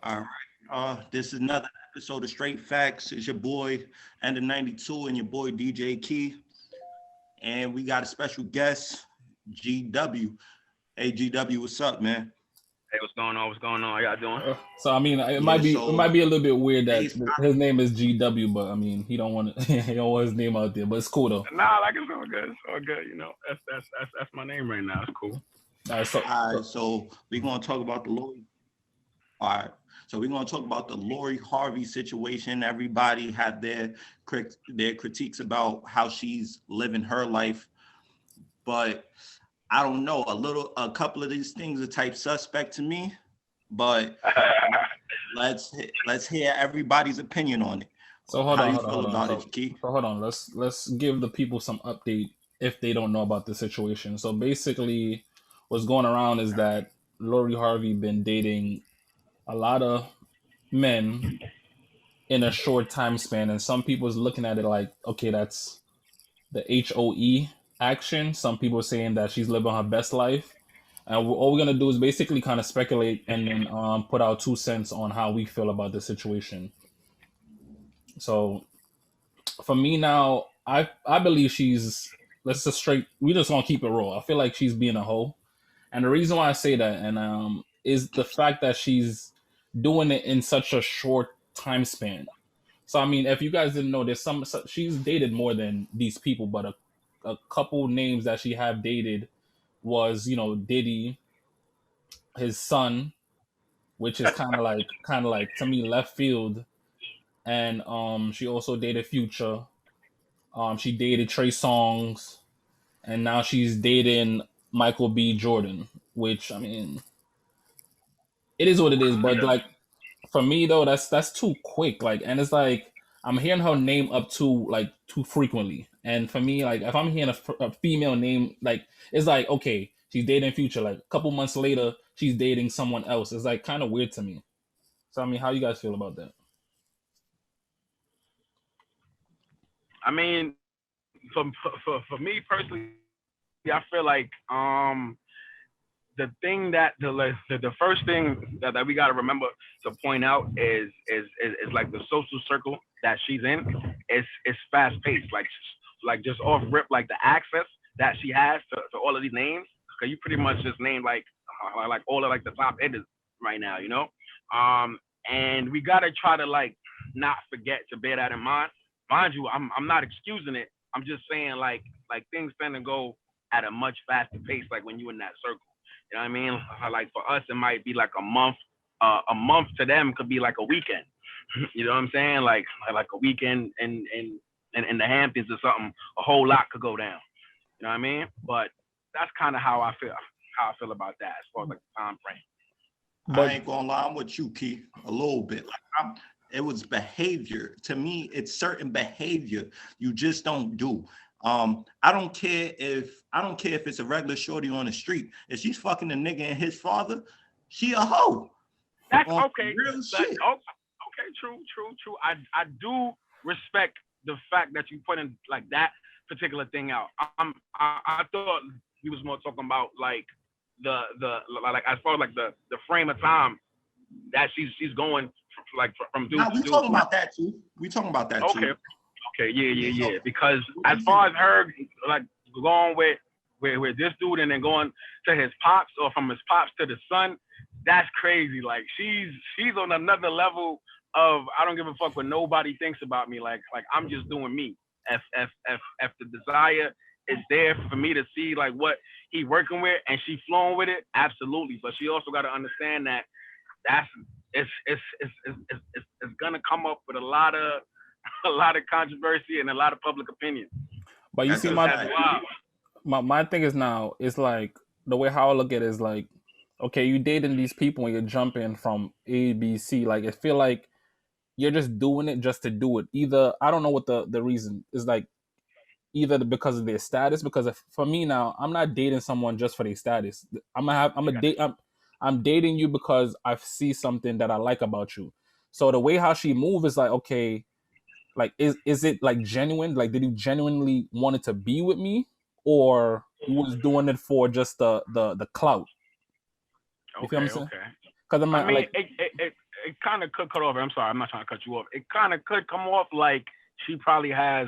All right. This is another episode of Straight Facts. It's your boy and the 92 and your boy DJ Key. And we got a special guest, GW. Hey GW, what's up, man? Hey, what's going on? What's going on? How y'all doing? So I mean, it Yeah, might be so a little bit weird that today's his name is GW, but I mean, he don't want to, he don't want his name out there, but it's cool though. Nah, like it's all good. It's all good. That's my name right now. It's cool. All right, so, all right, so so we're gonna talk about the Lori. All right. So we're gonna talk about the Lori Harvey situation. Everybody had their critiques about how she's living her life, but I don't know. A couple of these things are type suspect to me, but let's hear everybody's opinion on it. so hold How on, do you hold on, feel hold on. about it, Key? Hold on. Let's give the people some update if they don't know about the situation. So basically, what's going around is that Lori Harvey been dating a lot of men in a short time span, and some people's looking at it like, okay, that's the HOE action. Some people are saying that she's living her best life. And all we're gonna do is basically kind of speculate and then put our 2 cents on how we feel about the situation. So for me now, I believe she's let's just straight. We just gonna keep it raw. I feel like she's being a hoe, and the reason why I say that and is the fact that she's doing it in such a short time span. So I mean, if you guys didn't know, there's she's dated more than these people, but a couple names that she have dated was Diddy, his son, which is kind of like to me left field, and she also dated Future. She dated Trey Songz, and now she's dating Michael B. Jordan, which I mean, it is what it is. But like for me though, that's too quick. Like, and it's like I'm hearing her name up too frequently. And for me, like if I'm hearing a female name, like it's like okay, she's dating Future. Like a couple months later, she's dating someone else. It's like kind of weird to me. So I mean, how you guys feel about that? I mean, for me personally, I feel like the thing that the first thing that we got to remember to point out is like the social circle that she's in is fast paced. Like just off rip, like the access that she has to all of these names. Cause you pretty much just named like all of like the top hitters right now, you know. And we gotta try to like not forget to bear that in mind. Mind you, I'm not excusing it. I'm just saying like things tend to go at a much faster pace, like when you're in that circle. You know what I mean? Like for us, it might be like a month. A month to them could be like a weekend. You know what I'm saying? Like a weekend in the Hamptons or something. A whole lot could go down. You know what I mean? But that's kind of how I feel about that as far as like the time frame. I But ain't gonna lie, I'm with you, Key, a little bit. It was behavior. To me, it's certain behavior you just don't do. I don't care if it's a regular shorty on the street. If she's fucking a nigga and his father, she a hoe. That's On okay. real But, shit. okay, true. I do respect the fact that you put in like that particular thing out. I thought he was more talking about like the like as far as like the frame of time that she's going like from dude Now to we dude. talking about that too. We talking about that Okay, too. okay, yeah, Yeah, yeah, so yeah. Because what as we far saying? as her like going with this dude and then going to his pops or from his pops to the son, that's crazy. Like she's on another level of I don't give a fuck what nobody thinks about me. Like I'm just doing me. If the desire is there for me to see like what he working with and she flowing with it, absolutely. But she also got to understand that that's it's gonna come up with a lot of a lot of controversy and a lot of public opinion. you That's see, a my That's fact. wild. my thing is now it's like the way how I look at it is like, okay, you dating these people and you're jumping from A B C. Like I feel like you're just doing it just to do it. Either I don't know what the reason is, like either because of their status. Because if, for me now, I'm not dating someone just for their status. I'm a date. I'm dating you because I see something that I like about you. So the way how she move is like, okay, like is it like genuine? Like did you genuinely wanted to be with me, or you was doing it for just the clout? You feel what I'm Okay, saying? okay. Because I'm I not mean, like, it kind of could cut off. I'm sorry, I'm not trying to cut you off. It kind of could come off like she probably has.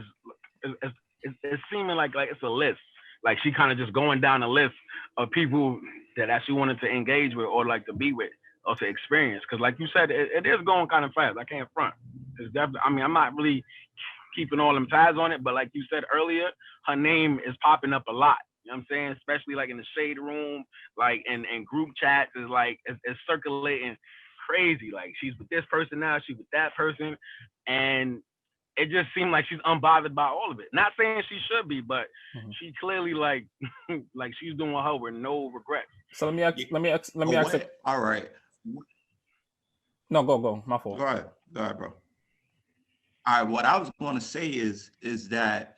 It's seeming like it's a list. Like she kind of just going down a list of people that she wanted to engage with or like to be with or to experience. Because like you said, it is going kind of fast. I can't front. It's definitely. I mean, I'm not really keeping all them tabs on it, but like you said earlier, her name is popping up a lot. You know what I'm saying? Especially like in the shade room, like in group chats, is like it's circulating crazy. Like she's with this person now, she's with that person, and it just seemed like she's unbothered by all of it. Not saying she should be, but she clearly like like she's doing her with no regrets. So let me ask. All right. No, go. My fault. Go ahead, bro. All right. What I was going to say is that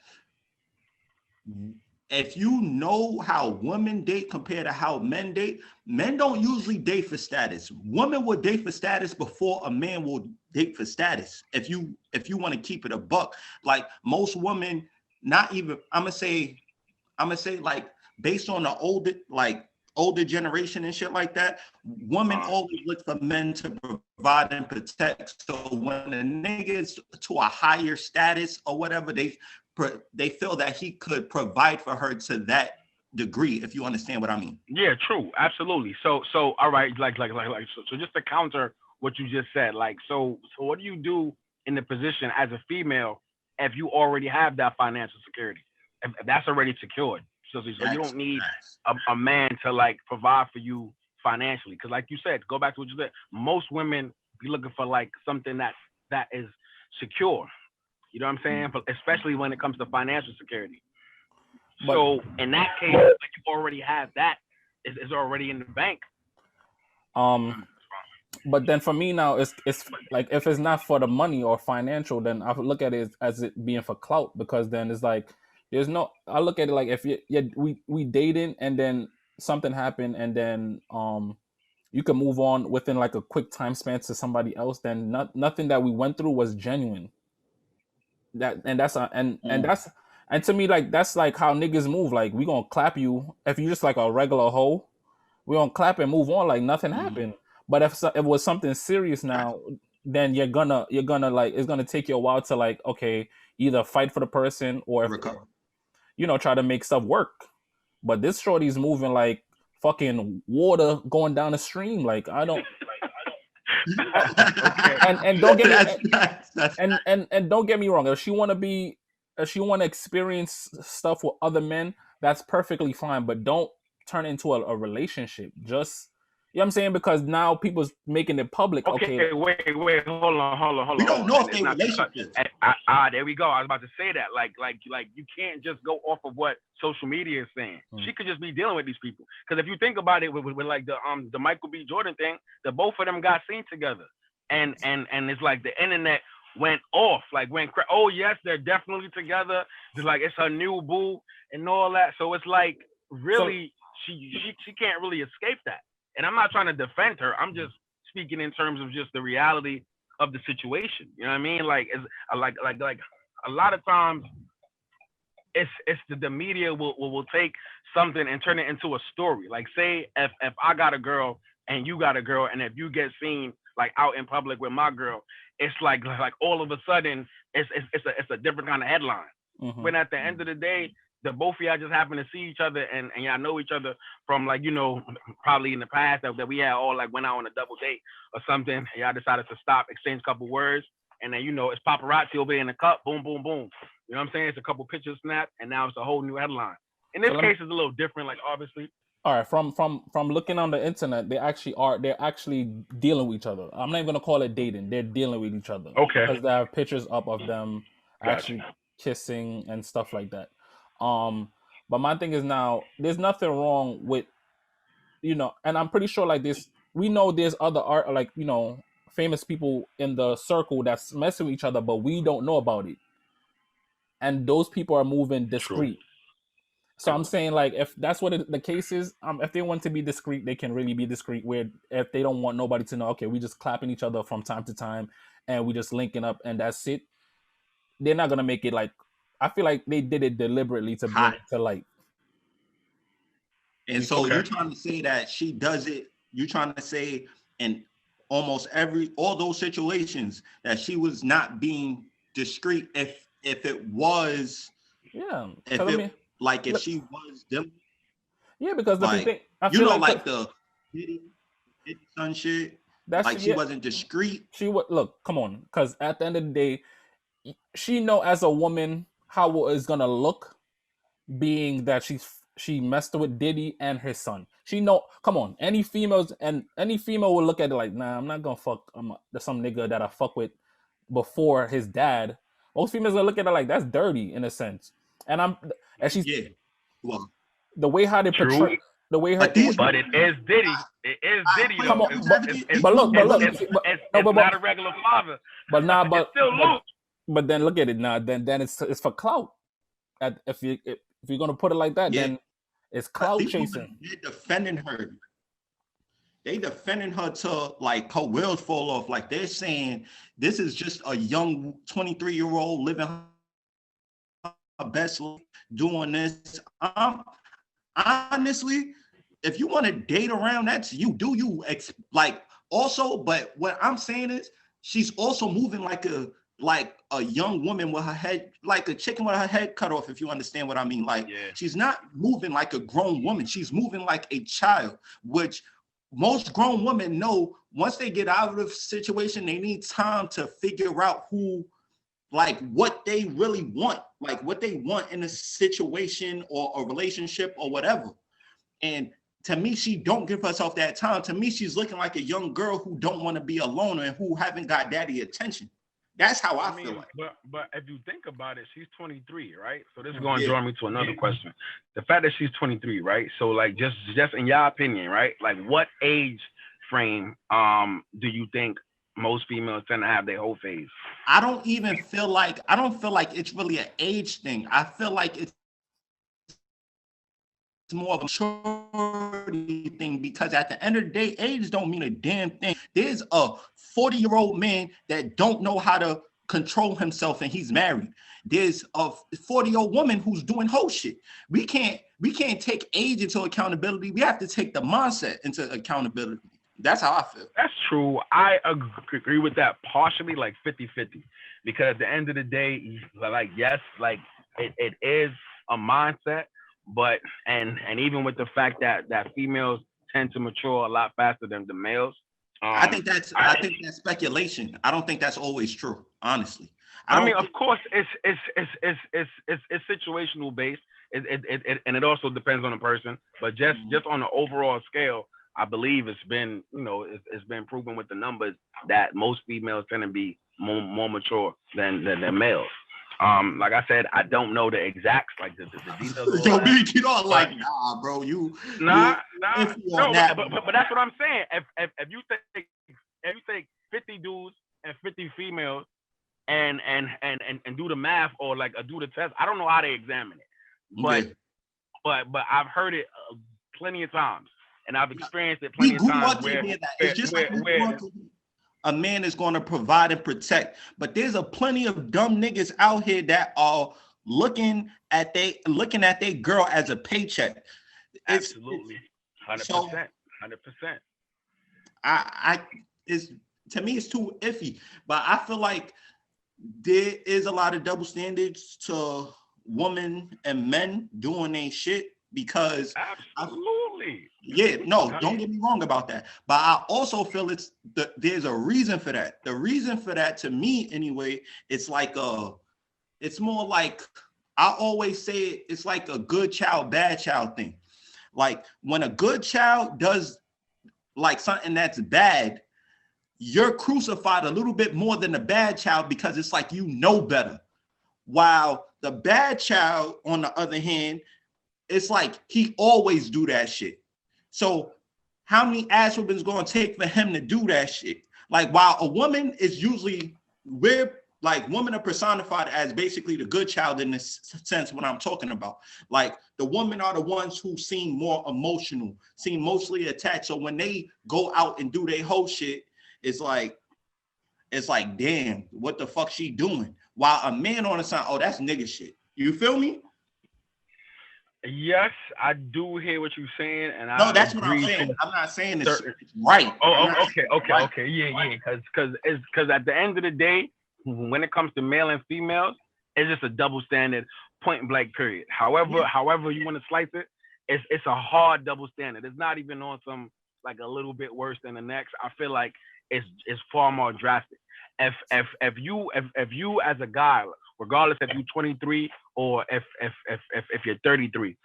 if you know how women date compared to how men date, men don't usually date for status. Women will date for status before a man will date for status. If you want to keep it a buck, like most women, not even, I'm gonna say like based on the older generation and shit like that, women always look for men to provide and protect. So when a nigga is to a higher status or whatever, they feel that he could provide for her to that degree, if you understand what I mean. Yeah, true, absolutely. So all right, so just to counter what you just said, like so what do you do in the position as a female if you already have that financial security, if that's already secured? So you don't need a man to like provide for you financially, because like you said, go back to what you said, most women be looking for like something that is secure. You know what I'm saying? But especially when it comes to financial security. So in that case, like you already have that, it's already in the bank. But then for me now, it's like if it's not for the money or financial, then I would look at it as it being for clout, because then it's like I look at it like if we dating and then something happened and then you can move on within like a quick time span to somebody else, then nothing that we went through was genuine. And to me, like that's like how niggas move. Like we gonna clap you if you just like a regular hoe. We gonna clap and move on like nothing happened. But if it was something serious now, then you're gonna like it's gonna take you a while to like either fight for the person or try to make stuff work. But this shorty's moving like fucking water going down the stream. Like I don't. and don't get me and don't get me wrong. If she want to experience stuff with other men, that's perfectly fine. But don't turn into a relationship. Just you know what I'm saying, because now people's making it public. Okay, wait, hold on. We don't know if they relationships. There we go. I was about to say that. Like you can't just go off of what social media is saying. She could just be dealing with these people. Because if you think about it, with like the Michael B. Jordan thing, the both of them got seen together, and it's like the internet went off, like oh yes, they're definitely together. It's like it's her new boo and all that. So it's like really she can't really escape that. And I'm not trying to defend her. I'm just speaking in terms of just the reality of the situation. You know what I mean? Like, it's like a lot of times, it's the media will take something and turn it into a story. Like, say if I got a girl and you got a girl, and if you get seen like out in public with my girl, it's like all of a sudden it's a different kind of headline. When at the end of the day, the both of y'all just happen to see each other and y'all know each other from like, probably in the past that we had all like went out on a double date or something. And y'all decided to stop, exchange a couple words. And then, it's paparazzi over in the cup. Boom, boom, boom. You know what I'm saying? It's a couple pictures snapped and now it's a whole new headline. In this case, it's a little different, like obviously. All right. From looking on the internet, they're actually dealing with each other. I'm not even going to call it dating. They're dealing with each other. Okay. Because they have pictures up of them actually kissing and stuff like that. But my thing is now, there's nothing wrong with, and I'm pretty sure like this, we know there's other art, like, famous people in the circle that's messing with each other, but we don't know about it. And those people are moving discreet. True. So I'm saying like, if that's what the case is, if they want to be discreet, they can really be discreet, where if they don't want nobody to know, okay, we just clapping each other from time to time and we just linking up and that's it. They're not going to make it like, I feel like they did it deliberately to bring it to light. And so you're trying to say that she does it, you're trying to say, and all those situations that she was not being discreet. If it was, Yeah, if because I mean, it like if look, she was dealing, yeah, because if you like, think, I feel like like the Diddy, Diddy son shit, that's like she yeah, wasn't discreet. she would look. Come on, because at the end of the day, she know as a woman how it's gonna look, being that she messed with Diddy and his son. She know. Come on, any female will look at it like, nah, I'm not gonna fuck some nigga that I fuck with before his dad. Most females will look at it like that's dirty in a sense. And she's Yeah, well, the way how they True. portray the way her but these, But it is Diddy. It is Diddy wait, come though. on, Prince but Advocate, but look, but look, no, It's not a regular father. but nah, It's still Luke. but then look at it now. Then it's for clout. If you're gonna put it like that, yeah, then it's but clout these women, chasing. they're defending her. They defending her to like her wheels fall off. Like they're saying this is just a young 23-year-old living her best life, doing this. Honestly, if you want to date around, that's you. Do you like also? But what I'm saying is, she's also moving like a young woman with her head, like a chicken with her head cut off. If you understand what I mean, like Yeah. she's not moving like a grown woman. She's moving like a child, which most grown women know. Once they get out of the situation, they need time to figure out like what they really want, like what they want in a situation or a relationship or whatever. And to me, she don't give herself that time. To me, she's looking like a young girl who don't want to be alone and who haven't got daddy attention. That's how I feel like. But if you think about it, she's 23, right? So this is going to draw me to another question. The fact that she's 23, right? So like just in your opinion, right? Like what age frame do you think most females tend to have their whole phase? I don't feel like it's really an age thing. I feel like it's more of a maturity thing, because at the end of the day, age don't mean a damn thing. There's a 40-year-old man that don't know how to control himself and he's married. There's a 40-year-old woman who's doing whole shit. We can't take age into accountability. We have to take the mindset into accountability. That's how I feel. That's true. I agree with that partially, like 50-50. Because at the end of the day, like, yes, like it is a mindset, but and even with the fact that females tend to mature a lot faster than the males. I think that's speculation. I don't think that's always true, honestly. I mean, of course, it's situational based. And it also depends on the person. But just on the overall scale, I believe it's been proven with the numbers that most females tend to be more mature than males. Like I said, I don't know the exacts, like the details. Yo, Meek, you know, like, nah, bro, no, but that's what I'm saying. If you take 50 dudes and 50 females and do the math or like do the test, I don't know how they examine it, but I've heard it plenty of times, and I've experienced it plenty of times where it's just where a man is going to provide and protect. But there's a plenty of dumb niggas out here that are looking at their girl as a paycheck. Absolutely, 100%. To me, it's too iffy. But I feel like there is a lot of double standards to women and men doing their shit, because absolutely. Don't get me wrong about that. But I also feel there's a reason for that. The reason for that, to me anyway, it's more like, I always say it's like a good child, bad child thing. Like when a good child does like something that's bad, you're crucified a little bit more than the bad child, because it's like you know better. While the bad child, on the other hand, it's like he always do that shit. So how many ass whoopings going to take for him to do that shit? Like, while a woman is usually, women are personified as basically the good child in this sense, what I'm talking about. Like, the women are the ones who seem more emotional, seem mostly attached. So when they go out and do their whole shit, it's like, damn, what the fuck she doing? While a man on the side, oh, that's nigga shit. You feel me? Yes, I do hear what you're saying, and No, I that's what I'm agree saying. to I'm not saying it's certain. right. Oh, I'm not saying it's right. okay. Yeah. Because at the end of the day, when it comes to male and females, it's just a double standard, point blank. Period. Yeah. However you want to slice it, it's a hard double standard. It's not even on some like a little bit worse than the next. I feel like it's far more drastic. If you as a guy, regardless if you're 23 or if you're 33,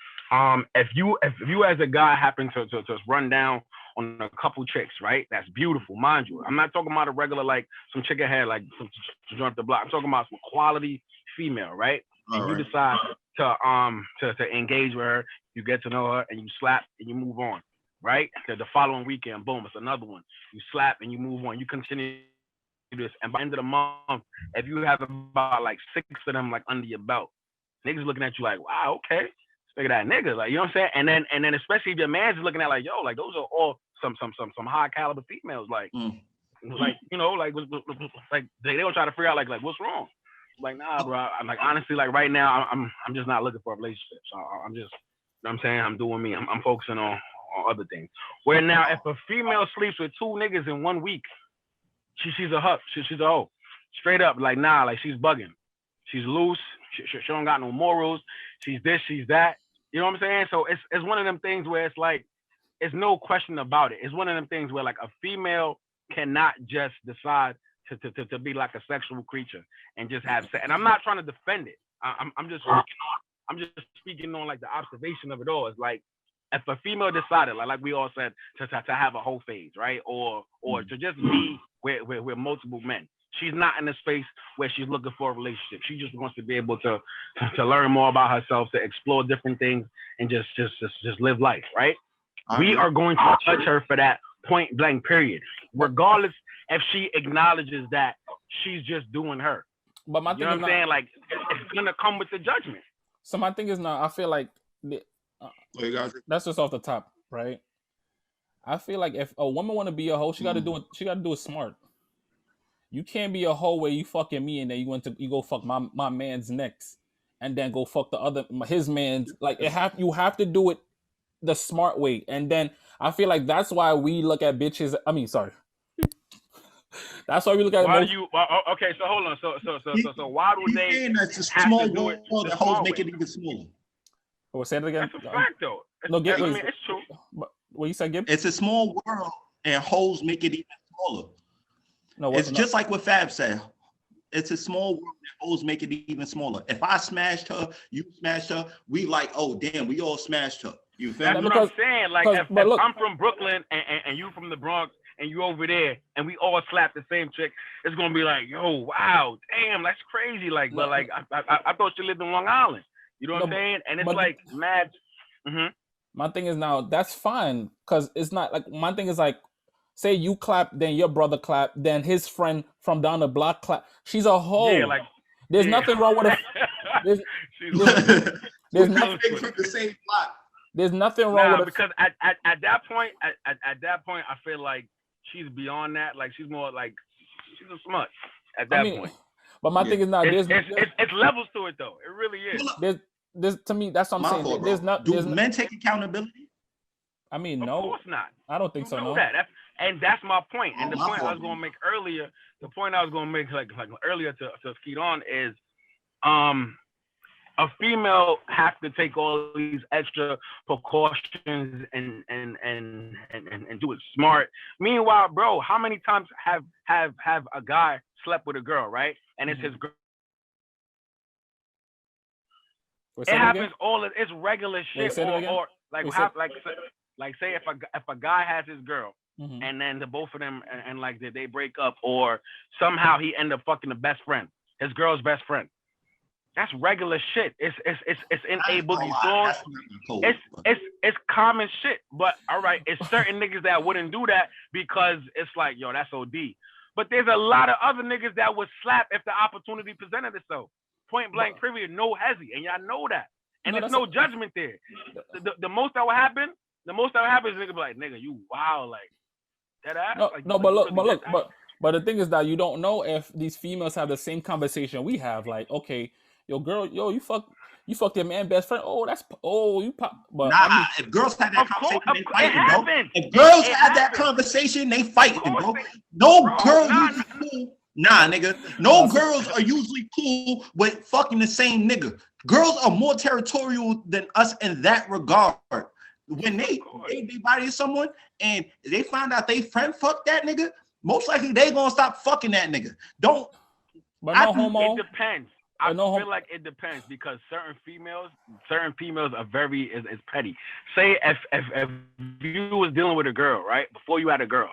if you as a guy happen to run down on a couple chicks, right? That's beautiful, mind you. I'm not talking about a regular like some chick ahead like to jump the block. I'm talking about some quality female, right? All And you right. decide to engage with her, you get to know her, and you slap and you move on, right? The following weekend, boom, it's another one. You slap and you move on. You continue this, and by the end of the month, if you have about like 6 of them like under your belt, niggas looking at you like, wow, okay, look at that nigga, like you know what I'm saying? And then especially if your man's looking at like, yo, like those are all some high caliber females, like you know, like they don't try to figure out like what's wrong. Like nah, bro. I'm like honestly, like right now, I'm just not looking for a relationship. So I'm just, you know what I'm saying, I'm doing me. I'm focusing on other things. Where now, if a female sleeps with 2 niggas in 1 week, she's a huck. She's a hoe. Straight up, like nah, like she's bugging. She's loose. She don't got no morals. She's this, she's that. You know what I'm saying? So it's one of them things where it's like, it's no question about it. It's one of them things where like a female cannot just decide to be like a sexual creature and just have sex. And I'm not trying to defend it. I'm just speaking on like the observation of it all. It's like if a female decided, like we all said, to have a whole phase, right? Or to just be with multiple men. She's not in a space where she's looking for a relationship. She just wants to be able to learn more about herself, to explore different things, and just live life, right? We are going to judge her for that point blank period, regardless if she acknowledges that she's just doing her. But my thing You know is what I'm saying? Like it's gonna come with the judgment. So my thing is now, I feel like that's just off the top, right? I feel like if a woman want to be a hoe, she got to do it. She got to do it smart. You can't be a hoe where you fucking me and then you go fuck my man's next, and then go fuck his man's. Like you have to do it the smart way, and then I feel like that's why we look at bitches. I mean, sorry. That's why we look at. Why do you? Okay, so hold on. So why do they? Saying that's a small world that hoes make it even smaller. Oh, say it again. That's a fact, though. No, I mean, it's true. What you said, Gib? It's a small world, and hoes make it even smaller. No, it's just like what Fab said. It's a small world, and hoes make it even smaller. If I smashed her, you smashed her, we like, oh damn, we all smashed her. You feel me? That's what I'm saying. Like if I'm from Brooklyn and you from the Bronx and you over there and we all slap the same chick, it's gonna be like, yo, wow, damn, that's crazy. Like, but like I thought you lived in Long Island. You know what I'm saying? And it's like mad. My thing is now that's fine because it's not like my thing is like, say you clap, then your brother clap, then his friend from down the block clap. She's a hoe. Yeah, like there's nothing wrong with it. There's nothing from the same block. There's nothing wrong with it because at that point, at that point, I feel like she's beyond that. Like she's more like she's a smut at that point. But my thing is now it's levels to it though. It really is. There's to me that's what I'm saying. Fault, there's not. Do men take accountability? I mean, no. Of course not. I don't think so. No. And that's my point. And the point I was going to make earlier, like earlier to skeet on is, a female has to take all these extra precautions and do it smart. Meanwhile, bro, how many times have a guy slept with a girl, right? And it's his girl. It happens it's regular shit. Or like say if a guy has his girl and then the both of them and like they break up or somehow he end up fucking the best friend, his girl's best friend. That's regular shit. It's in A Boogie songs. It's common shit. But all right, it's certain niggas that wouldn't do that because it's like, yo, that's OD. But there's a lot of other niggas that would slap if the opportunity presented itself. Point blank, period, no hezzy, and y'all know that. And there's no judgment there. The most that will happen, is nigga be like, nigga, you wild, like that ass. But the thing is that you don't know if these females have the same conversation we have. Like, okay, yo, girl, yo, you fucked your man best friend. Oh, you pop. But Nah, I mean, if girls had that conversation, they it fighting, bro. happened. If girls It had that happened. conversation, they fighting, bro. Bro, No girl nah, usually cool. Nah, nigga. No Nah, girls are usually cool with fucking the same nigga. Girls are more territorial than us in that regard. When they body someone and they find out they friend fuck that nigga, most likely they gonna stop fucking that nigga. Don't. but no homo. It depends. I no feel like it depends because certain females are very is petty. Say if you was dealing with a girl, right, before you had a girl,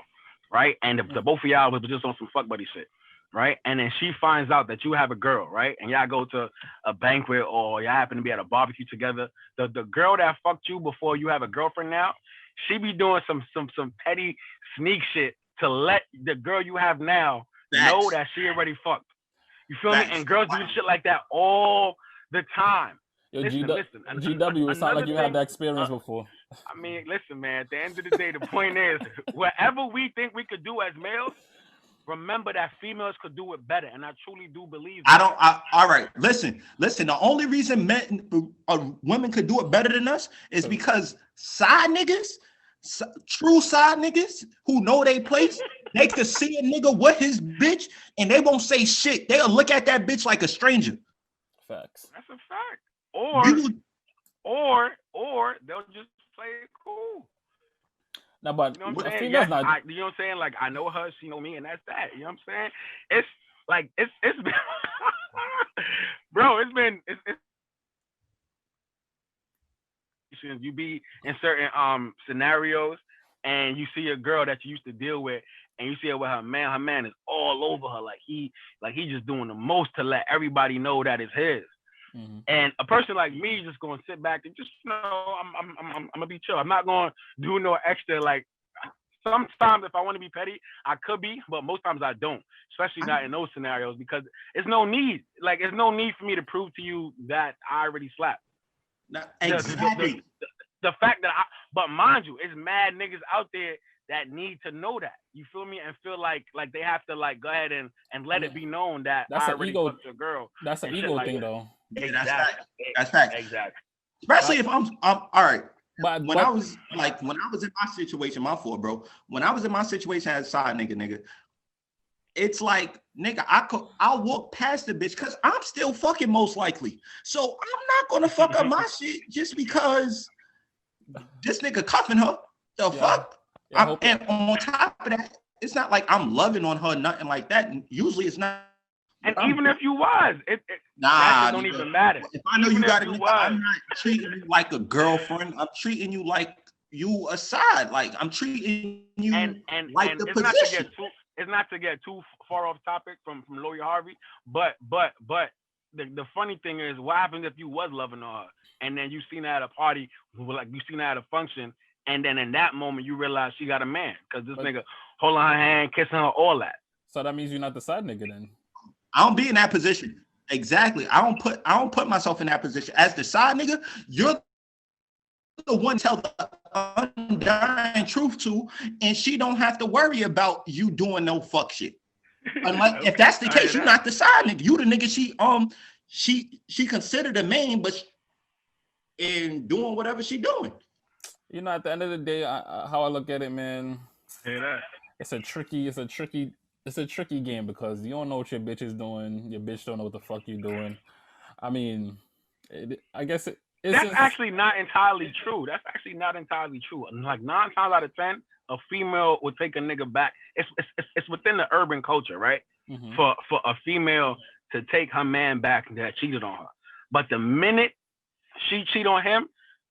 right, and the both of y'all was just on some fuck buddy shit, right, and then she finds out that you have a girl, right, and y'all go to a banquet or y'all happen to be at a barbecue together. The girl that fucked you before you have a girlfriend now, she be doing some petty sneak shit to let the girl you have now know that she already fucked. You feel me? And girls do shit like that all the time. Yo, listen. GW, it sounds like you had that experience before. I mean, listen, man. At the end of the day, the point is, whatever we think we could do as males, remember that females could do it better, and I truly do believe that. All right, listen. The only reason women could do it better than us is because side niggas, true side niggas who know they place, they could see a nigga with his bitch and they won't say shit. They'll look at that bitch like a stranger. Facts. That's a fact. Or they'll just play it cool. No, but you know what I'm saying? females Yes, not. you know what I'm saying? Like I know her, she know me, and that's that. You know what I'm saying? It's like it's been, bro. It's you be in certain scenarios, and you see a girl that you used to deal with, and you see her with her man. Her man is all over her, like he just doing the most to let everybody know that it's his. Mm-hmm. And a person like me just gonna sit back and just I'm gonna be chill. I'm not gonna do no extra. Like sometimes if I want to be petty, I could be, but most times I don't. Especially not in those scenarios because it's no need. Like it's no need for me to prove to you that I already slapped. Exactly. The fact that but mind you, it's mad niggas out there that need to know that. You feel me? And feel like they have to like go ahead and let it be known that that's I already fucked a girl. That's an ego thing though. Yeah, that's fact. Exactly. Especially if I'm all right. But when I was in my situation, my fault, bro. When I was in my situation as a side nigga, it's like, nigga, I'll walk past the bitch because I'm still fucking most likely. So I'm not gonna fuck up my shit just because this nigga cuffing her. The fuck? And on top of that, it's not like I'm loving on her, nothing like that. And usually it's not. And even if you was, that don't even matter. If I know you got it, I'm not treating you like a girlfriend. I'm treating you like you aside. Like I'm treating you like the position. It's not to get too far off topic from Lori Harvey, but the funny thing is, what happens if you was loving her and then you seen her at a party, like you seen her at a function, and then in that moment you realize she got a man because this nigga holding her hand, kissing her, all that. So that means you're not the side nigga then. I don't be in that position. Exactly. I don't put myself in that position. As the side nigga, you're the one to tell the undying truth to, and she don't have to worry about you doing no fuck shit. Unless if that's the case, you're not the side nigga. You the nigga she considered a man, but in doing whatever she doing. You know, at the end of the day, how I look at it, man, it's a tricky game because you don't know what your bitch is doing. Your bitch don't know what the fuck you doing. I mean, I guess that's actually not entirely true. Like 9 times out of 10, a female would take a nigga back. It's within the urban culture, right? Mm-hmm. For a female to take her man back that cheated on her. But the minute she cheat on him,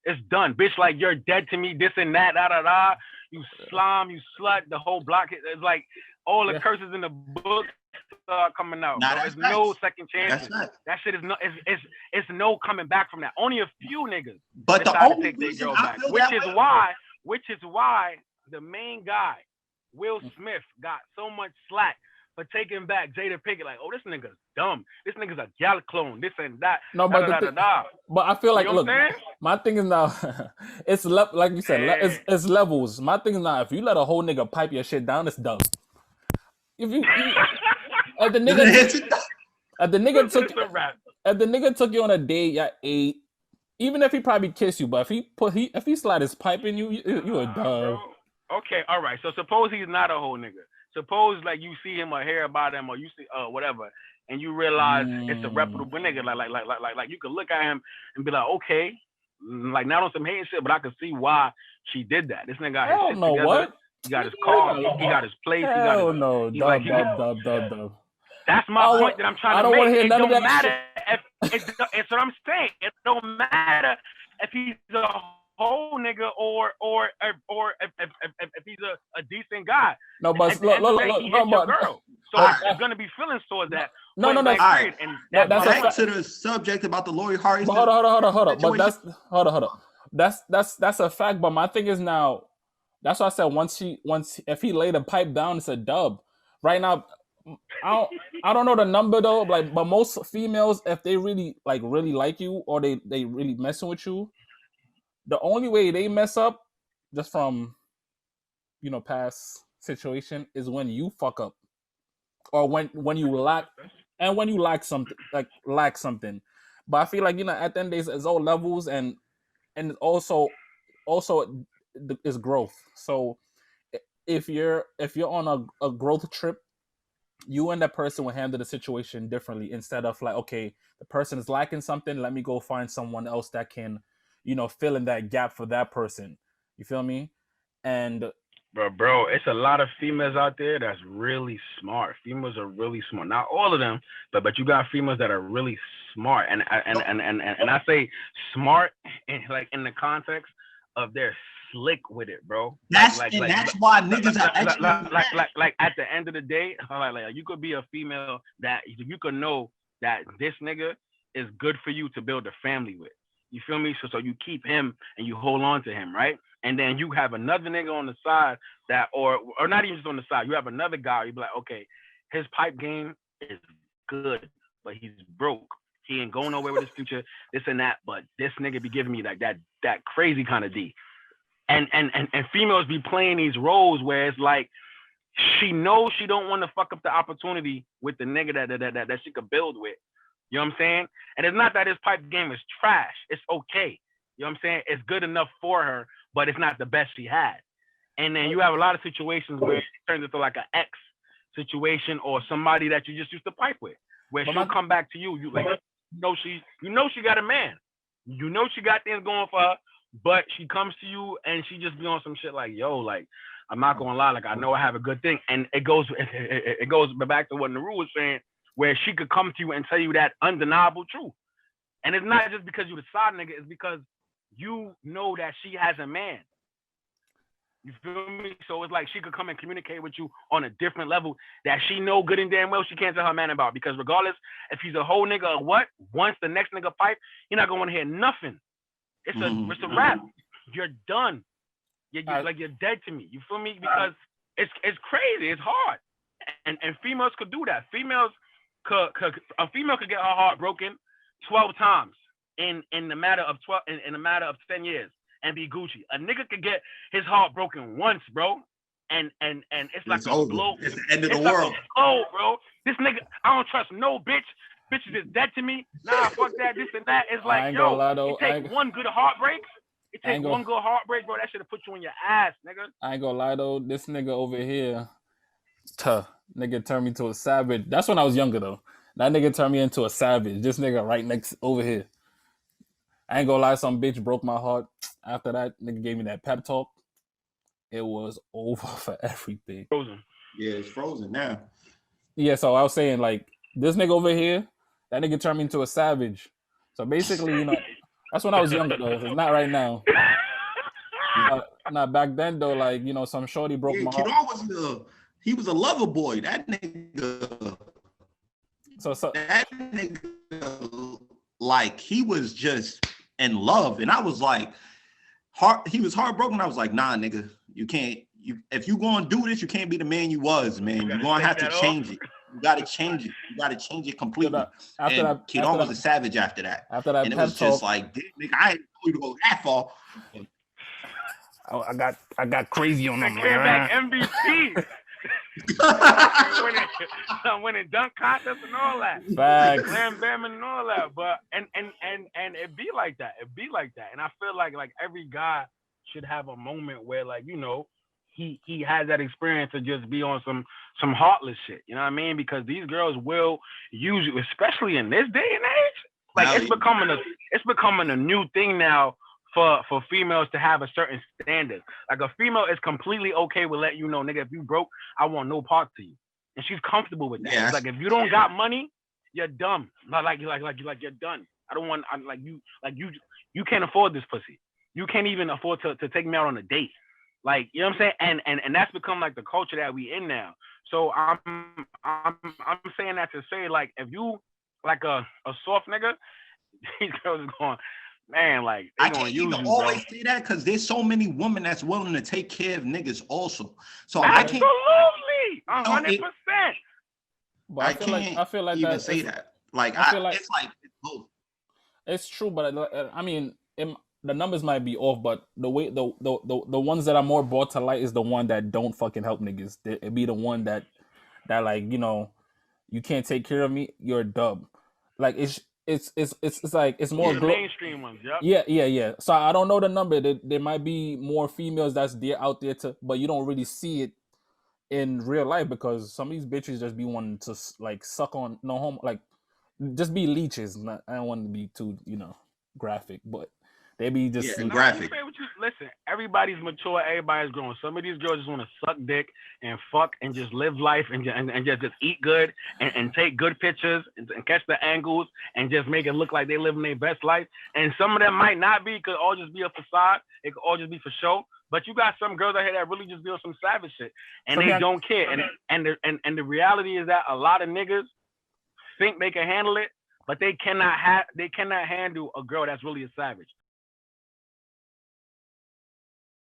it's done. Bitch, like you're dead to me, this and that, da. You slime, you slut, the whole block. It's like all the curses in the book start coming out. There's no second chances. That shit is no. It's no coming back from that. Only a few niggas. But the only reason I feel which is why the main guy, Will Smith, got so much slack for taking back Jada Pinkett. Like, oh, this nigga's dumb. This nigga's a gal clone. This and that. No, but but I feel like, look, my thing is now, it's like you said, it's levels. My thing is now, if you let a whole nigga pipe your shit down, it's dumb. If the nigga if the nigga took you on a date at 8, even if he probably kissed you, but if he slide his pipe in you a dub. Bro. Okay, all right. So suppose he's not a whole nigga. Suppose like you see him or hear about him or you see whatever, and you realize it's a reputable nigga. Like you could look at him and be like, okay, like not on some hating shit, but I could see why she did that. This nigga got his shit together. What? He got his car. He got his place. Hell he no. Dub. That's my point that I'm trying to make. I don't want to hear it none of don't that matter it's what I'm saying. It don't matter if he's a whole nigga or if he's a decent guy. No, but look, girl. So there's gonna be feelings towards that. No. All right. And that's back to the subject about the Lori Harvey. Hold on. But that's a fact. But my thing is now, that's why I said if he laid a pipe down, it's a dub. Right now, I don't know the number though. Like, but most females, if they really like you or they really messing with you, the only way they mess up, just from past situation, is when you fuck up, or when you lack something, But I feel like at the end of the day, it's all levels and also it's growth. So if you're on a growth trip, you and that person will handle the situation differently, instead of like, okay, the person is lacking something, let me go find someone else that can fill in that gap for that person. You feel me? And bro, it's a lot of females out there that's really smart. Females are really smart. Not all of them, but you got females that are really smart. And I say smart in the context of they're slick with it, bro. That's why niggas are extra. Like at the end of the day, like you could be a female that you could know that this nigga is good for you to build a family with. You feel me? So you keep him and you hold on to him, right? And then you have another nigga on the side that, or not even just on the side, you have another guy, you be like, okay, his pipe game is good, but he's broke. He ain't going nowhere with his future, this and that, but this nigga be giving me like that crazy kind of D. And females be playing these roles where it's like, she knows she don't want to fuck up the opportunity with the nigga that she could build with. You know what I'm saying? And it's not that his pipe game is trash. It's okay. You know what I'm saying? It's good enough for her, but it's not the best she had. And then you have a lot of situations where it turns into like an ex situation or somebody that you just used to pipe with, where she'll come back to you. You like, she got a man. You know she got things going for her, but she comes to you and she just be on some shit like, yo, like, I'm not gonna lie, like I know I have a good thing. And it goes back to what Naru was saying, where she could come to you and tell you that undeniable truth. And it's not just because you're the side nigga, it's because you know that she has a man. You feel me? So it's like she could come and communicate with you on a different level that she know good and damn well she can't tell her man about. Because regardless if he's a whole nigga or what, once the next nigga pipe, you're not gonna want to hear nothing. It's a wrap. You're done. You're dead to me. You feel me? Because it's crazy. It's hard. And females could do that. A female could get her heart broken 12 times in a matter of 10 years and be Gucci. A nigga could get his heart broken once, bro, and it's over. Blow. It's the end of the world. Oh, bro, this nigga, I don't trust no bitch. Bitch is dead to me. Nah, fuck that, this and that. It's like, yo, it takes one good heartbreak. It takes one good heartbreak, bro. That should have put you on your ass, nigga. I ain't gonna lie though, this nigga over here, nigga turned me to a savage. That's when I was younger though. That nigga turned me into a savage. This nigga right next over here. I ain't gonna lie, some bitch broke my heart. After that, nigga gave me that pep talk. It was over for everything. Frozen. Yeah, it's frozen now. Yeah, so I was saying, like, this nigga over here, that nigga turned me into a savage. So basically, that's when I was younger though. It's not right now. Not back then though, like, some shorty broke my heart. He was a lover boy. That nigga. So that nigga, like, he was just in love, and I was like, he was heartbroken. I was like, nah, nigga, you can't. If you gonna do this, you can't be the man you was, man. You're gonna have to change it. You gotta change it. You gotta change it completely. Kidon was a savage after that. And it was just like, nigga, I ain't know you to go that far. I got crazy on them. Came back MVP. I'm winning dunk contests and all that. Facts. Slam bam and all that. But and it be like that. It be like that. And I feel like every guy should have a moment where he has that experience to just be on some heartless shit. You know what I mean? Because these girls will use you, especially in this day and age. Like it's becoming a new thing now for females to have a certain standard. Like a female is completely okay with letting you know, nigga, if you broke, I want no part to you. And she's comfortable with that. Yes. It's like if you don't got money, you're dumb. Like you're done. I don't want you can't afford this pussy. You can't even afford to take me out on a date. Like, you know what I'm saying? And that's become like the culture that we in now. So I'm saying that to say, like, if you like a soft nigga, these girls are going, man, like, they gonna use you, bro. Always say that because there's so many women that's willing to take care of niggas also. So absolutely, 100%. But I feel like even say that. Like I feel like it's like it's both. It's true, but I mean, the numbers might be off, but the way the ones that are more brought to light is the one that don't fucking help niggas. It be the one that like, you know, you can't take care of me, you're a dub. Like it's like it's more mainstream ones. Yep. Yeah. So I don't know the number. There might be more females that's out there but you don't really see it in real life because some of these bitches just be wanting to like suck on no home, like just be leeches. I don't want to be too, you know, graphic, but they be just graphic. Listen, everybody's mature, everybody's grown. Some of these girls just want to suck dick and fuck and just live life and just eat good and take good pictures and catch the angles and just make it look like they living their best life. And some of them might not be, could all just be a facade. It could all just be for show. But you got some girls out here that really just be on some savage shit and they don't care. And the reality is that a lot of niggas think they can handle it, but they cannot handle a girl that's really a savage.